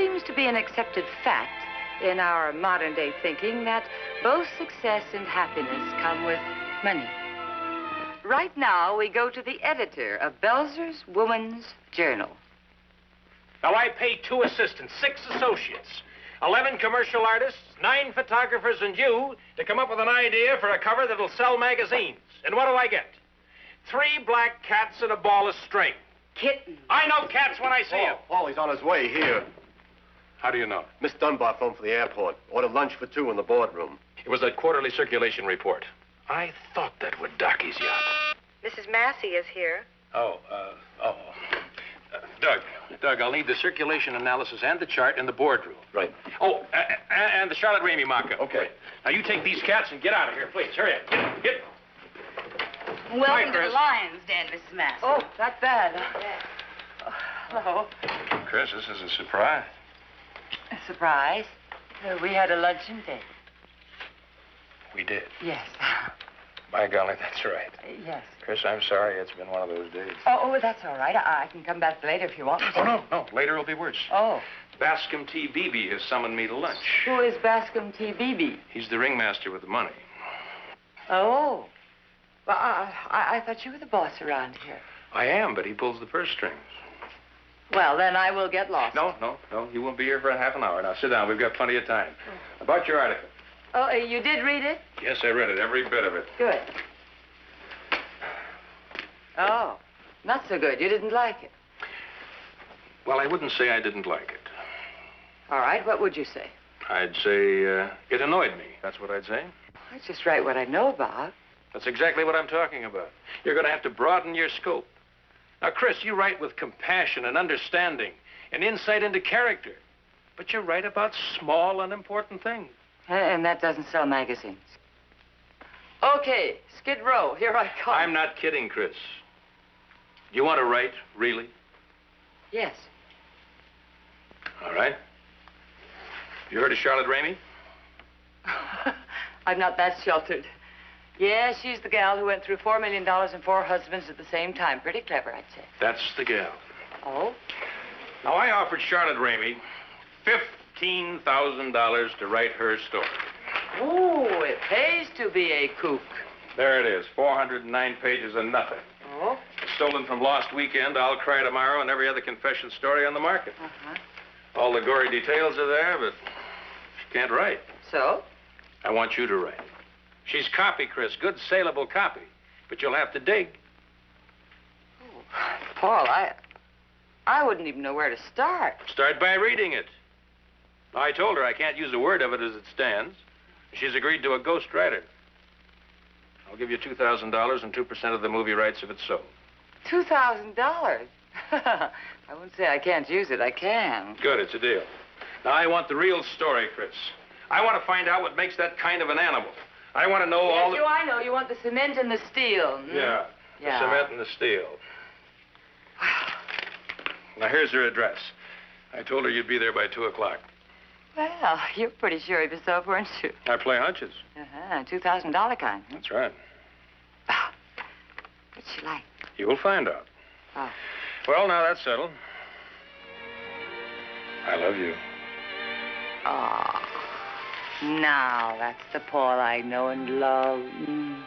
seems to be an accepted fact in our modern-day thinking that both success and happiness come with money. Right now, we go to the editor of Belzer's Woman's Journal. Now, I pay 2 assistants, 6 associates, 11 commercial artists, 9 photographers, and you to come up with an idea for a cover that'll sell magazines. And what do I get? 3 black cats and a ball of string. Kitten. I know cats when I see them. Oh, he's on his way here. How do you know? Miss Dunbar phoned from the airport. Ordered lunch for 2 in the boardroom. It was that quarterly circulation report. I thought that would dock his yacht. Mrs. Massey is here. Doug, I'll need the circulation analysis and the chart in the boardroom. Right. Oh, and the Charlotte Ramey mock-up. Okay. Now, you take these cats and get out of here, please. Hurry up. Get. Welcome to Chris. the Lions, Den, Mrs. Massey. Oh, not bad. Hello. Chris, this is a surprise. A surprise. We had a luncheon date. We did. Yes. By golly, that's right. Yes. Chris, I'm sorry. It's been one of those days. Oh, that's all right. I can come back later if you want me to. Oh, no. Later will be worse. Oh. Bascom T. Beebe has summoned me to lunch. Who is Bascom T. Beebe? He's the ringmaster with the money. Oh. Well, I thought you were the boss around here. I am, but he pulls the purse strings. Well, then I will get lost. No. You won't be here for a half an hour. Now, sit down. We've got plenty of time. About your article. Oh, you did read it? Yes, I read it, every bit of it. Good. Oh, not so good. You didn't like it. Well, I wouldn't say I didn't like it. All right, what would you say? I'd say it annoyed me. That's what I'd say. I just write what I know about. That's exactly what I'm talking about. You're going to have to broaden your scope. Now, Chris, you write with compassion and understanding and insight into character. But you write about small, unimportant things. And that doesn't sell magazines. Okay, Skid Row, here I come. I'm not kidding, Chris. You want to write, really? Yes. All right. You heard of Charlotte Ramey? I'm not that sheltered. Yeah, she's the gal who went through $4 million and 4 husbands at the same time. Pretty clever, I'd say. That's the gal. Oh? Now, I offered Charlotte Ramey $15,000 to write her story. Oh, it pays to be a kook. There it is, 409 pages of nothing. Oh? Stolen from Lost Weekend, I'll Cry Tomorrow, and every other confession story on the market. Uh-huh. All the gory details are there, but she can't write. So? I want you to write. She's copy, Chris, good saleable copy, but you'll have to dig. Oh, Paul, I wouldn't even know where to start. Start by reading it. I told her I can't use a word of it as it stands. She's agreed to a ghostwriter. I'll give you $2,000 and 2% of the movie rights if it's sold. $2,000? I won't say I can't use it. I can. Good, it's a deal. Now, I want the real story, Chris. I want to find out what makes that kind of an animal. I want to know all the... Yes, I know. You want the cement and the steel. Hmm? Yeah, the cement and the steel. Now, here's her address. I told her you'd be there by 2 o'clock. Well, you're pretty sure of yourself, weren't you? I play hunches. Uh-huh, $2,000 kind. That's right. Oh, what's she like? You'll find out. Oh. Well, now that's settled. I love you. Oh. Now, that's the Paul I know and love. Mm.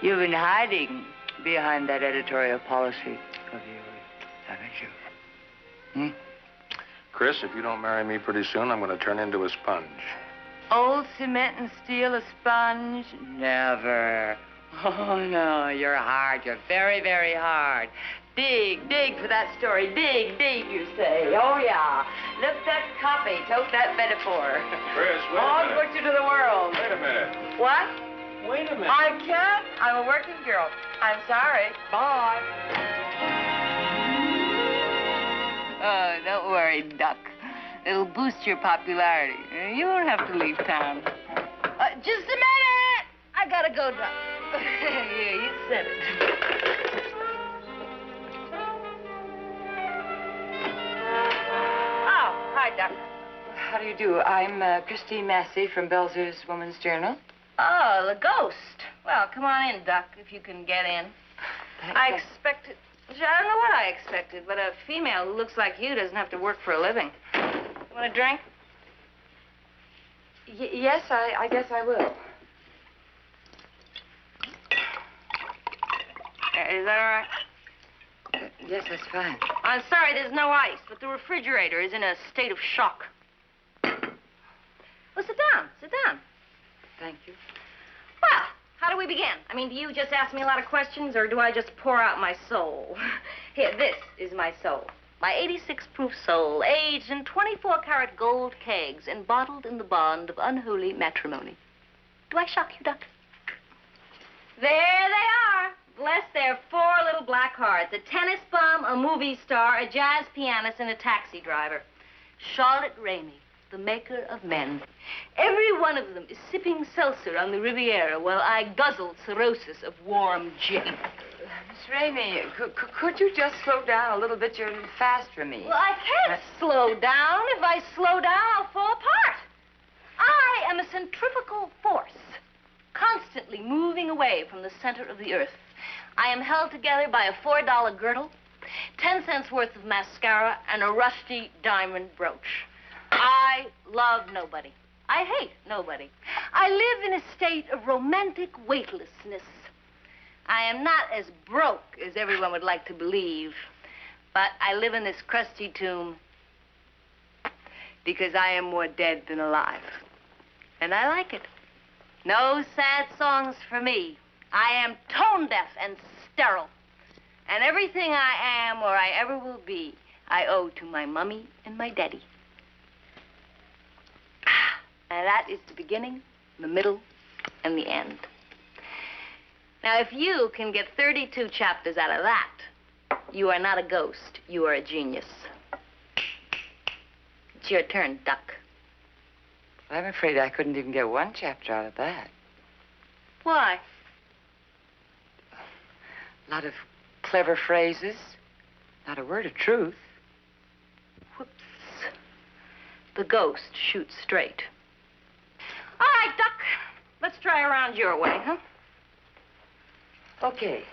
You've been hiding behind that editorial policy of yours, haven't you? Hmm? Chris, if you don't marry me pretty soon, I'm going to turn into a sponge. Old cement and steel, a sponge? Never. Oh, no, you're hard. You're very, very hard. Dig for that story. Dig, you say. Oh, yeah. Lift that copy. Tote that metaphor. Chris, wait a I'll minute. put you to the world. Wait a minute. What? Wait a minute. I can't. I'm a working girl. I'm sorry. Bye. Oh, don't worry, Duck. It'll boost your popularity. You won't have to leave town. Just a minute! I gotta go, Duck. Yeah, you said it. Oh, hi, Duck. How do you do? I'm Christine Massey from Belzer's Woman's Journal. Oh, the ghost. Well, come on in, Duck, if you can get in. I expected... I don't know what I expected, but a female who looks like you doesn't have to work for a living. Want a drink? Yes, I guess I will. Is that all right? Yes, that's fine. I'm sorry there's no ice, but the refrigerator is in a state of shock. Well, sit down. Sit down. Thank you. Well, how do we begin? I mean, do you just ask me a lot of questions, or do I just pour out my soul? Here, this is my soul. My 86-proof soul, aged in 24-karat gold kegs and bottled in the bond of unholy matrimony. Do I shock you, Duck? There they are. Bless their 4 little black hearts. A tennis bum, a movie star, a jazz pianist, and a taxi driver. Charlotte Ramey, the maker of men. Every one of them is sipping seltzer on the Riviera while I guzzle cirrhosis of warm gin. Miss Ramey, could you just slow down a little bit? You're a little fast for me. Well, I can't slow down. If I slow down, I'll fall apart. I am a centrifugal force, constantly moving away from the center of the earth. I am held together by a $4 girdle, 10 cents worth of mascara, and a rusty diamond brooch. I love nobody. I hate nobody. I live in a state of romantic weightlessness. I am not as broke as everyone would like to believe, but I live in this crusty tomb because I am more dead than alive. And I like it. No sad songs for me. I am tone deaf and sterile. And everything I am or I ever will be, I owe to my mummy and my daddy. And that is the beginning, the middle, and the end. Now, if you can get 32 chapters out of that, you are not a ghost. You are a genius. It's your turn, Duck. I'm afraid I couldn't even get 1 chapter out of that. Why? A lot of clever phrases, not a word of truth. Whoops. The ghost shoots straight. All right, Duck. Let's try around your way, huh? Okay.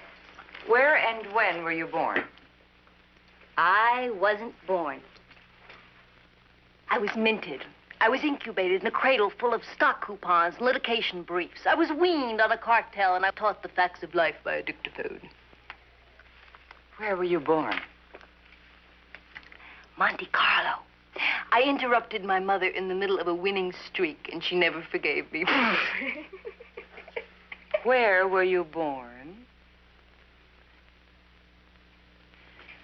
Where and when were you born? I wasn't born. I was minted. I was incubated in a cradle full of stock coupons and litigation briefs. I was weaned on a cartel, and I taught the facts of life by a dictaphone. Where were you born? Monte Carlo. I interrupted my mother in the middle of a winning streak, and she never forgave me. Where were you born?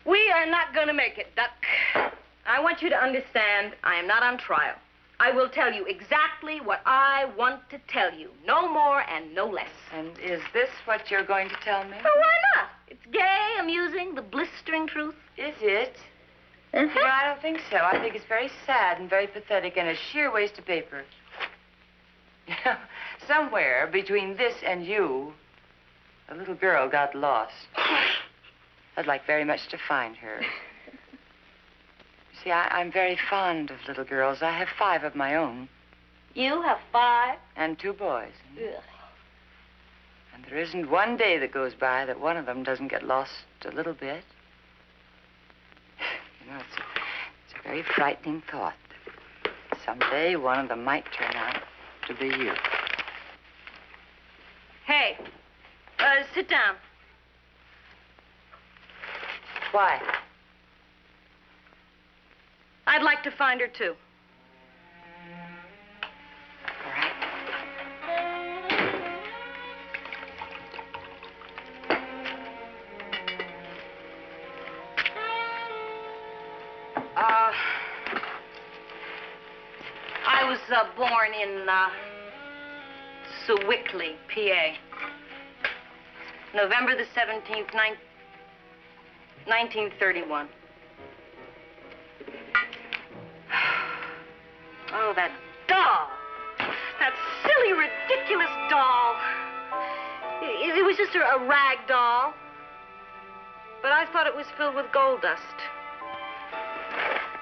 We are not going to make it, Duck. I want you to understand I am not on trial. I will tell you exactly what I want to tell you. No more and no less. And is this what you're going to tell me? Oh, why not? It's gay, amusing, the blistering truth. Is it? No, I don't think so. I think it's very sad and very pathetic and a sheer waste of paper. You know, somewhere between this and you, a little girl got lost. I'd like very much to find her. See, I'm very fond of little girls. I have 5 of my own. You have 5? And 2 boys. Ugh. And there isn't one day that goes by that one of them doesn't get lost a little bit. You know, it's a very frightening thought. Someday one of them might turn out to be you. Hey, sit down. Why? I'd like to find her, too. All right. I was born in Sewickley, PA. November the 17th, 1931. Oh, that doll. That silly, ridiculous doll. It was just a rag doll. But I thought it was filled with gold dust.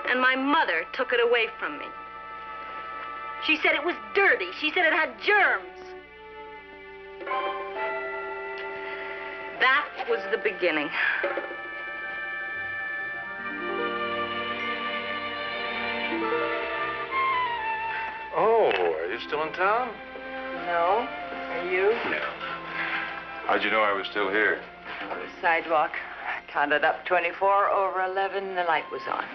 And my mother took it away from me. She said it was dirty. She said it had germs. That was the beginning. You still in town? No. Are you? No. How'd you know I was still here? On the sidewalk. I counted up 24 over 11, and the light was on.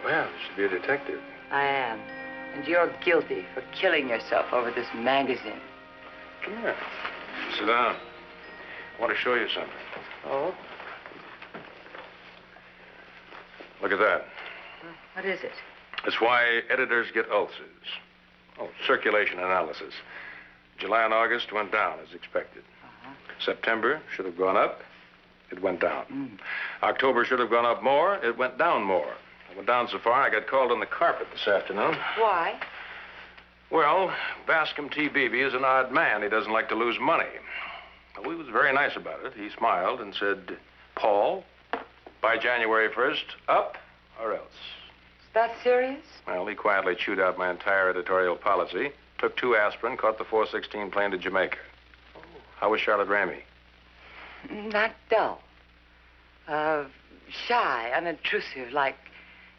Well, you should be a detective. I am. And you're guilty for killing yourself over this magazine. Come here. Sit down. I want to show you something. Oh? Look at that. What is it? It's why editors get ulcers. Oh, circulation analysis. July and August went down as expected. September should have gone up. It went down. October should have gone up more. It went down more. It went down so far, I got called on the carpet this afternoon. Why? Well, Bascom T. Beebe is an odd man. He doesn't like to lose money. Well, he was very nice about it. He smiled and said, Paul, by January 1st, up or else. Is that serious? Well, he quietly chewed out my entire editorial policy, took 2 aspirin, caught the 416 plane to Jamaica. Oh. How was Charlotte Ramey? Not dull. Shy, unobtrusive, like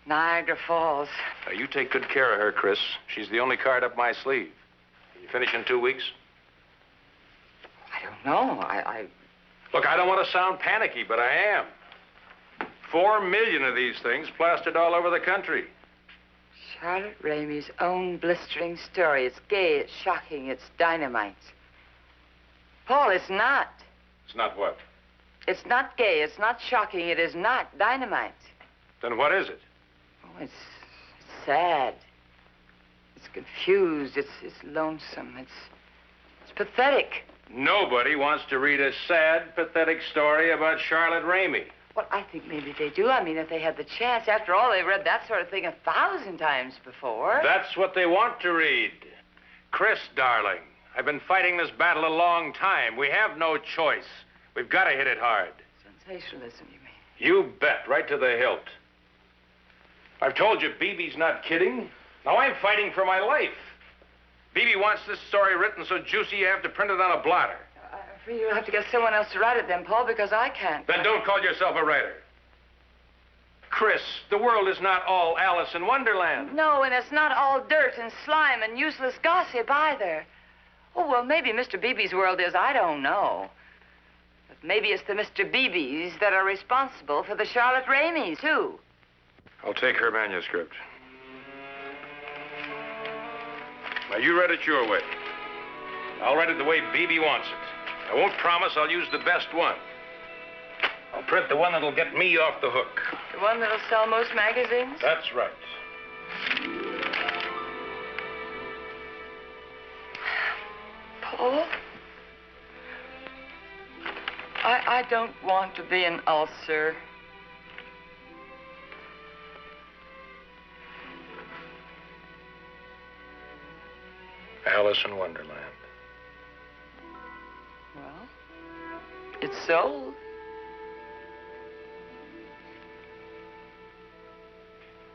Niagara Falls. Now, you take good care of her, Chris. She's the only card up my sleeve. You finish in 2 weeks? I don't know. I... Look, I don't want to sound panicky, but I am. 4 million of these things plastered all over the country. Charlotte Ramey's own blistering story. It's gay, it's shocking, it's dynamite. Paul, it's not. It's not what? It's not gay, it's not shocking, it is not dynamite. Then what is it? Oh, it's sad. It's confused, it's lonesome, it's pathetic. Nobody wants to read a sad, pathetic story about Charlotte Ramey. Well, I think maybe they do. I mean, if they had the chance. After all, they've read that sort of thing 1,000 times before. That's what they want to read. Chris, darling, I've been fighting this battle a long time. We have no choice. We've got to hit it hard. Sensationalism, you mean? You bet, right to the hilt. I've told you, Beebe's not kidding. Now I'm fighting for my life. Beebe wants this story written so juicy you have to print it on a blotter. I'm afraid you'll have to get someone else to write it then, Paul, because I can't. Then don't call yourself a writer. Chris, the world is not all Alice in Wonderland. No, and it's not all dirt and slime and useless gossip either. Oh, well, maybe Mr. Beebe's world is. I don't know. But maybe it's the Mr. Beebes that are responsible for the Charlotte Rameys, too. I'll take her manuscript. Now, you read it your way. I'll write it the way Beebe wants it. I won't promise I'll use the best one. I'll print the one that'll get me off the hook. The one that'll sell most magazines? That's right. Paul? I don't want to be an ulcer. Alice in Wonderland. Well, it's sold.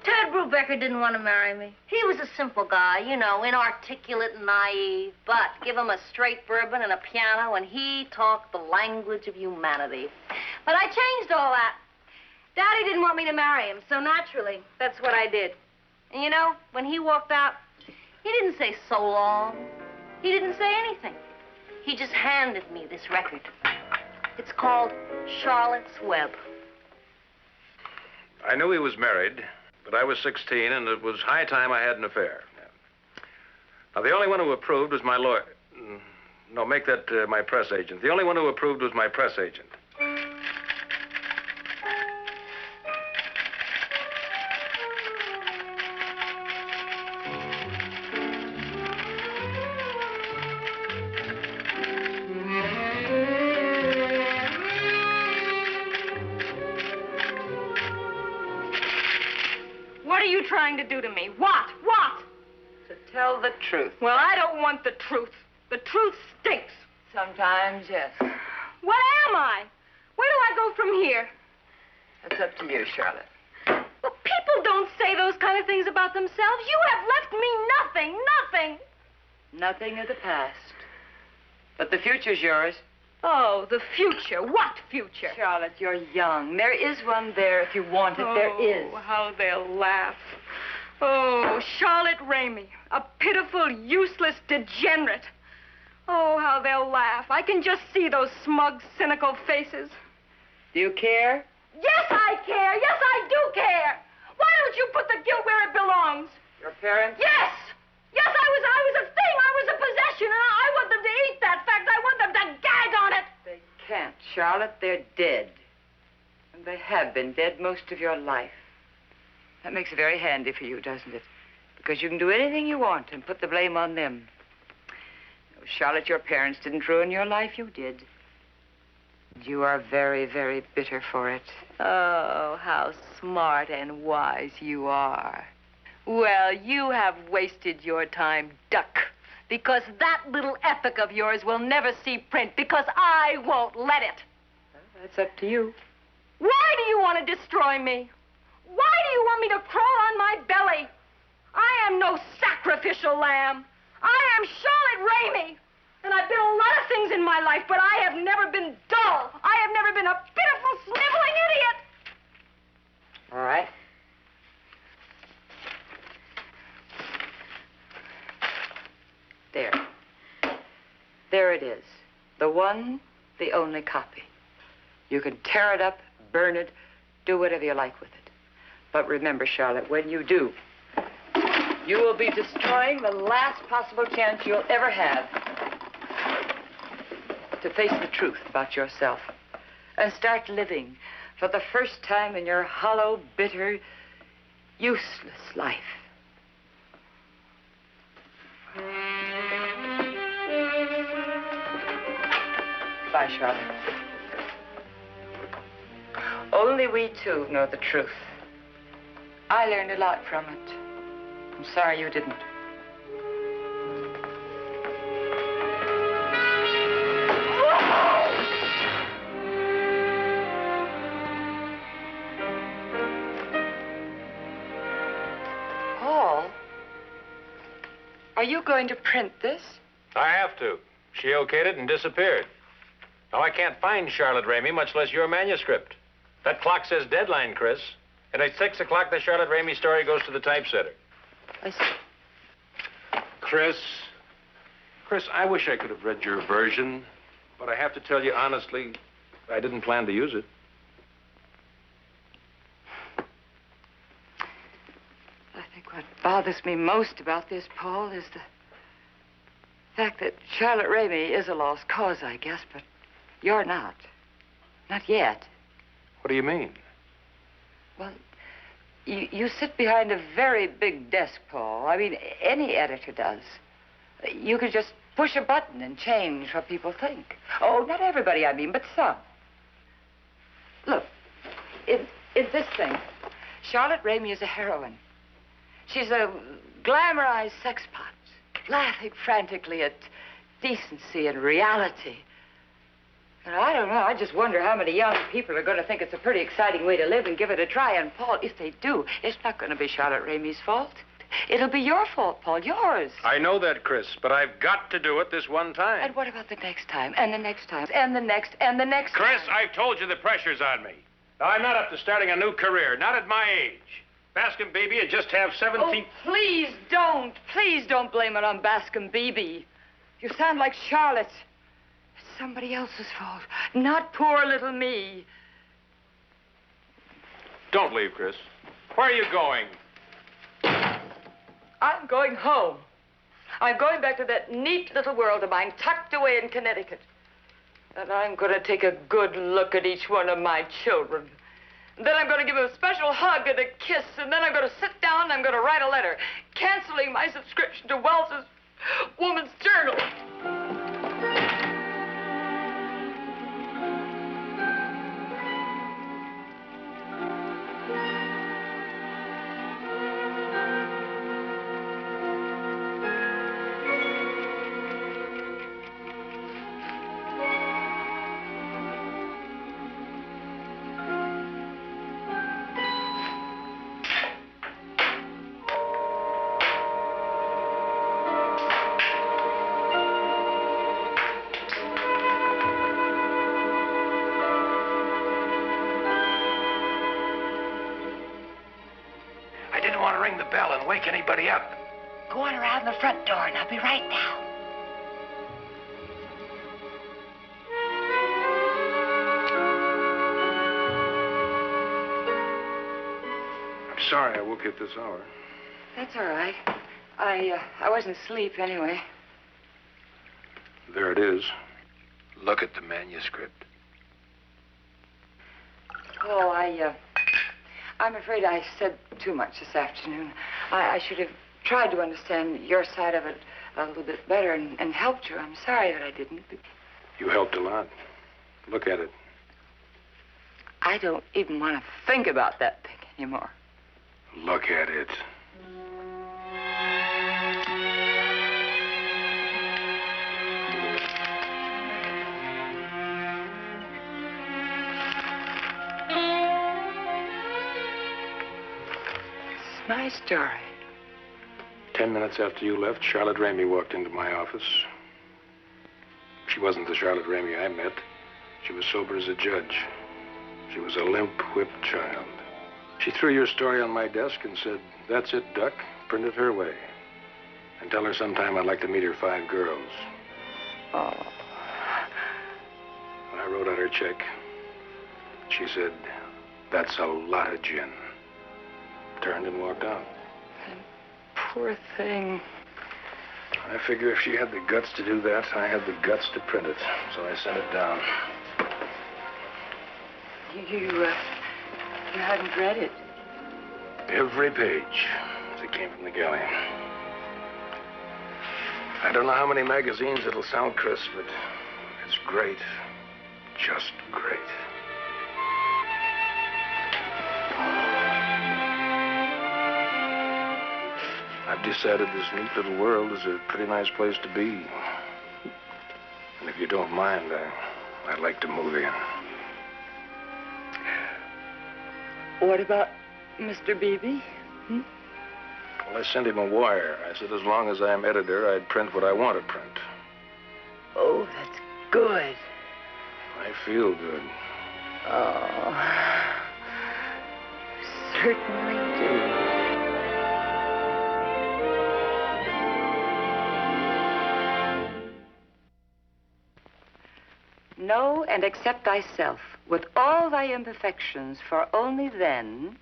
Ted Brubaker didn't want to marry me. He was a simple guy, you know, inarticulate and naive. But give him a straight bourbon and a piano, and he talked the language of humanity. But I changed all that. Daddy didn't want me to marry him, so naturally, that's what I did. And you know, when he walked out, he didn't say so long. He didn't say anything. He just handed me this record. It's called Charlotte's Web. I knew he was married, but I was 16, and it was high time I had an affair. Now, the only one who approved was my lawyer. No, make that my press agent. The only one who approved was my press agent. To do to me? What? To tell the truth. Well, I don't want the truth. The truth stinks. Sometimes, yes. What am I? Where do I go from here? That's up to you, Charlotte. Well, people don't say those kind of things about themselves. You have left me nothing. Nothing of the past. But the future's yours. Oh, the future. What future? Charlotte, you're young. There is one there if you want it. There is. Oh, how they'll laugh. Oh, Charlotte. Charlotte Ramey, a pitiful, useless degenerate. Oh, how they'll laugh. I can just see those smug, cynical faces. Do you care? Yes, I care. Yes, I do care. Why don't you put the guilt where it belongs? Your parents? Yes. Yes, I was a thing. I was a possession, and I want them to eat that fact. I want them to gag on it. They can't, Charlotte. They're dead. And they have been dead most of your life. That makes it very handy for you, doesn't it? Because you can do anything you want and put the blame on them. Charlotte, your parents didn't ruin your life. You did. You are very, very bitter for it. Oh, how smart and wise you are. Well, you have wasted your time, duck. Because that little epic of yours will never see print, because I won't let it. Well, that's up to you. Why do you want to destroy me? Why do you want me to crawl on my belly? I am no sacrificial lamb. I am Charlotte Ramey. And I've been a lot of things in my life, but I have never been dull. I have never been a pitiful, sniveling idiot. All right. There. There it is. The one, the only copy. You can tear it up, burn it, do whatever you like with it. But remember, Charlotte, when you do, you will be destroying the last possible chance you'll ever have to face the truth about yourself and start living for the first time in your hollow, bitter, useless life. Goodbye, Charlotte. Only we two know the truth. I learned a lot from it. I'm sorry you didn't. Paul, are you going to print this? I have to. She okayed it and disappeared. Now, I can't find Charlotte Ramey, much less your manuscript. That clock says deadline, Chris. And at 6 o'clock, the Charlotte Ramey story goes to the typesetter. I see. Chris, I wish I could have read your version, but I have to tell you honestly, I didn't plan to use it. I think what bothers me most about this, Paul, is the fact that Charlotte Ramey is a lost cause, I guess, but you're not. Not yet. What do you mean? Well, you sit behind a very big desk, Paul. I mean, any editor does. You could just push a button and change what people think. Oh, not everybody, I mean, but some. Look, in this thing, Charlotte Ramey is a heroine. She's a glamorized sexpot, laughing frantically at decency and reality. And I don't know, I just wonder how many young people are going to think it's a pretty exciting way to live and give it a try. And, Paul, if they do, it's not going to be Charlotte Ramey's fault. It'll be your fault, Paul, yours. I know that, Chris, but I've got to do it this one time. And what about the next time, and the next time, and the next, and the next Chris, time? I've told you the pressure's on me. Now, I'm not up to starting a new career, not at my age. Bascom Beebe would just have 17... Oh, please don't blame it on Bascom Beebe. You sound like Charlotte. It's somebody else's fault, not poor little me. Don't leave, Chris. Where are you going? I'm going home. I'm going back to that neat little world of mine tucked away in Connecticut. And I'm going to take a good look at each one of my children. Then I'm going to give them a special hug and a kiss, and then I'm going to sit down and I'm going to write a letter canceling my subscription to Wells's Woman's Journal. Anybody up. going around the front door, and I'll be right down. I'm sorry I woke you at this hour. That's all right. I wasn't asleep anyway. There it is. Look at the manuscript. Oh, I'm afraid I said too much this afternoon. I should have tried to understand your side of it a little bit better and helped you. I'm sorry that I didn't. You helped a lot. Look at it. I don't even want to think about that thing anymore. Look at it. It's my story. 10 minutes after you left, Charlotte Ramey walked into my office. She wasn't the Charlotte Ramey I met. She was sober as a judge. She was a limp, whipped child. She threw your story on my desk and said, "That's it, Duck. Print it her way. And tell her sometime I'd like to meet her 5 girls." Oh. When I wrote out her check, she said, "That's a lot of gin." Turned and walked out. Poor thing. I figure if she had the guts to do that, I had the guts to print it. So I sent it down. You hadn't read it. Every page as it came from the galley. I don't know how many magazines it'll sound, Chris, but it's great. Just great. I've decided this neat little world is a pretty nice place to be. And if you don't mind, I'd like to move in. What about Mr. Beebe? Hmm? Well, I sent him a wire. I said as long as I'm editor, I'd print what I want to print. Oh, that's good. I feel good. Oh, you certainly do. Know and accept thyself with all thy imperfections, for only then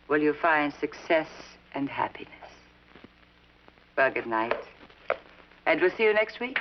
will you find success and happiness. Well, good night. And we'll see you next week.